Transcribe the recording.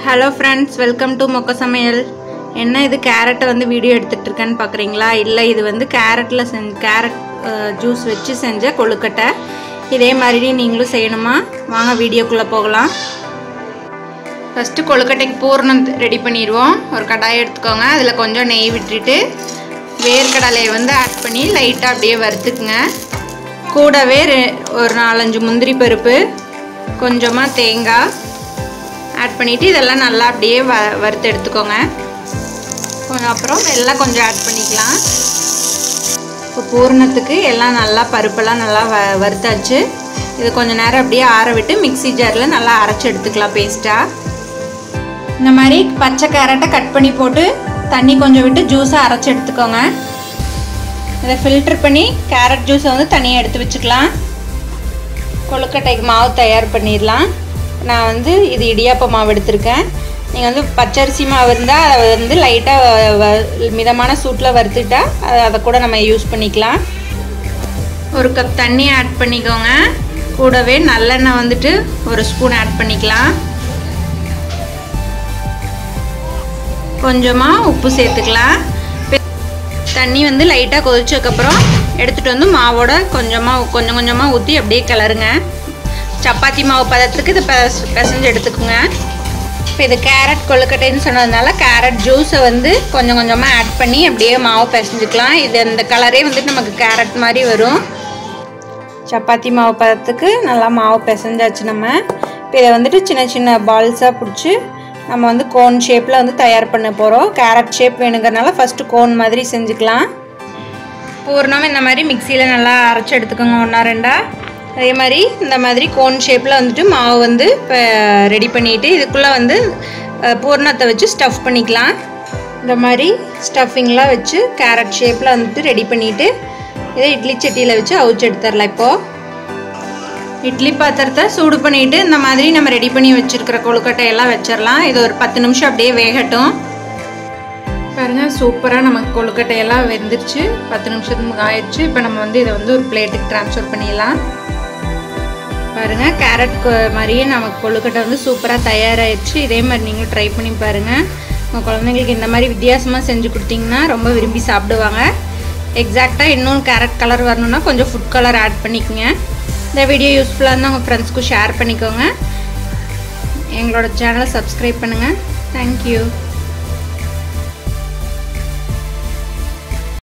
Hello friends, welcome to mokkasamayal. என்ன இது carrot வந்து வீடியோ எடுத்துட்டு இருக்கேன்னு பாக்குறீங்களா? இல்ல இது வந்து கேரட்ல கேரட் ஜூஸ் வச்சு செஞ்ச கொழுக்கட்டை. இதே மாதிரி நீங்களும் செய்யணுமா? வாங்க வீடியோக்குள்ள போகலாம். ஃபர்ஸ்ட் கொழுக்கட்டைக்கு பூரணம் ரெடி பண்ணிடுவோம். ஒரு கடாய் எடுத்துக்கோங்க. அதுல கொஞ்சம் நெய் விட்டுட்டு வேர்க்கடலையை வந்து ஆட் பண்ணி லைட்டா அப்படியே வறுத்துக்குங்க. கூடவே ஒரு 4-5 முந்திரி பருப்பு, கொஞ்சமா தேங்காய் ஆட் பண்ணிட்டு இதெல்லாம் நல்லா அப்படியே வறுத்து எடுத்துக்கோங்க. அப்புறம் வெல்லம் கொஞ்சம் ஆட் பண்ணிக்கலாம். இப்போ பூரணத்துக்கு எல்லாம் நல்லா பருப்பெல்லாம் நல்லா வறுத்தாச்சு. இது கொஞ்சம் நேரம் அப்படியே ஆற விட்டு மிக்ஸி ஜாரில் நல்லா அரைச்சி எடுத்துக்கலாம் பேஸ்ட்டாக. இந்த மாதிரி பச்சை கேரட்டை கட் பண்ணி போட்டு தண்ணி கொஞ்சம் விட்டு ஜூஸை அரைச்சி எடுத்துக்கோங்க. இதை ஃபில்டர் பண்ணி கேரட் ஜூஸை வந்து தனியாக எடுத்து வச்சுக்கலாம். கொழுக்கட்டைக்கு மாவு தயார் பண்ணிடலாம். நான் வந்து இது இடியாப்ப மாவு எடுத்திருக்கேன். நீங்கள் வந்து பச்சரிசி மாவு இருந்தால் அதை வந்து லைட்டாக மிதமான சூட்டில் வறுத்துட்டா அதை கூட நம்ம யூஸ் பண்ணிக்கலாம். ஒரு கப் தண்ணி ஆட் பண்ணிக்கோங்க. கூடவே நல்லெண்ணெய் வந்துட்டு ஒரு ஸ்பூன் ஆட் பண்ணிக்கலாம். கொஞ்சமாக உப்பு சேர்த்துக்கலாம். தண்ணி வந்து லைட்டாக கொதிச்சதுக்கப்புறம் எடுத்துகிட்டு வந்து மாவோட கொஞ்சம் கொஞ்சமாக ஊற்றி அப்படியே கிளறுங்க. சப்பாத்தி மாவு பதத்துக்கு இது பிசைஞ்சு எடுத்துக்கோங்க. இப்போ இது கேரட் கொழுக்கட்டைன்னு சொன்னதுனால கேரட் ஜூஸை வந்து கொஞ்சம் கொஞ்சமாக ஆட் பண்ணி அப்படியே மாவு பிசைஞ்சுக்கலாம். இது அந்த கலரே வந்துட்டு நமக்கு கேரட் மாதிரி வரும். சப்பாத்தி மாவு பதத்துக்கு நல்லா மாவு பிசைஞ்சாச்சு. நம்ம இப்போ இதை வந்துட்டு சின்ன சின்ன பால்ஸாக பிடிச்சி நம்ம வந்து கோன் ஷேப்பில் வந்து தயார் பண்ண போகிறோம். கேரட் ஷேப் வேணுங்கிறனால ஃபஸ்ட்டு கோன் மாதிரி செஞ்சுக்கலாம். பூர்ணம் இந்த மாதிரி மிக்சியில் நல்லா அரைச்சி எடுத்துக்கோங்க 1-2. அதே மாதிரி இந்த மாதிரி கோன் ஷேப்பில் வந்துட்டு மாவு வந்து இப்போ ரெடி பண்ணிவிட்டு இதுக்குள்ளே வந்து பூர்ணத்தை வச்சு ஸ்டஃப் பண்ணிக்கலாம். இந்த மாதிரி ஸ்டஃபிங்லாம் வச்சு கேரட் ஷேப்பில் வந்துட்டு ரெடி பண்ணிவிட்டு இதை இட்லி சட்டியில் வச்சு அவிச்சு எடுத்துடலாம். இப்போது இட்லி பாத்திரத்தை சூடு பண்ணிவிட்டு இந்த மாதிரி நம்ம ரெடி பண்ணி வச்சுருக்கிற கொழுக்கட்டையெல்லாம் வச்சிடலாம். இது ஒரு 10 நிமிஷம் அப்படியே வேகட்டும். பாருங்கள், சூப்பராக நமக்கு கொழுக்கட்டையெல்லாம் வெந்துருச்சு. 10 நிமிஷத்துக்கு ஆயிடுச்சு. இப்போ நம்ம வந்து இதை வந்து ஒரு பிளேட்டுக்கு ட்ரான்ஸ்ஃபர் பண்ணிடலாம். பாருங்கள், கேரட் மாதிரியே நமக்கு கொழுக்கட்டை வந்து சூப்பராக தயாராகிடுச்சு. இதே மாதிரி நீங்களும் ட்ரை பண்ணி பாருங்கள். உங்கள் குழந்தைங்களுக்கு இந்த மாதிரி வித்தியாசமாக செஞ்சு கொடுத்தீங்கன்னா ரொம்ப விரும்பி சாப்பிடுவாங்க. எக்ஸாக்டாக இன்னும் கேரட் கலர் வரணுன்னா கொஞ்சம் ஃபுட் கலர் ஆட் பண்ணிக்கோங்க. இந்த வீடியோ யூஸ்ஃபுல்லாக இருந்தால் உங்கள் ஃப்ரெண்ட்ஸ்க்கும் ஷேர் பண்ணிக்கோங்க. எங்களோட சேனலை சப்ஸ்கிரைப் பண்ணுங்கள். தேங்க்யூ.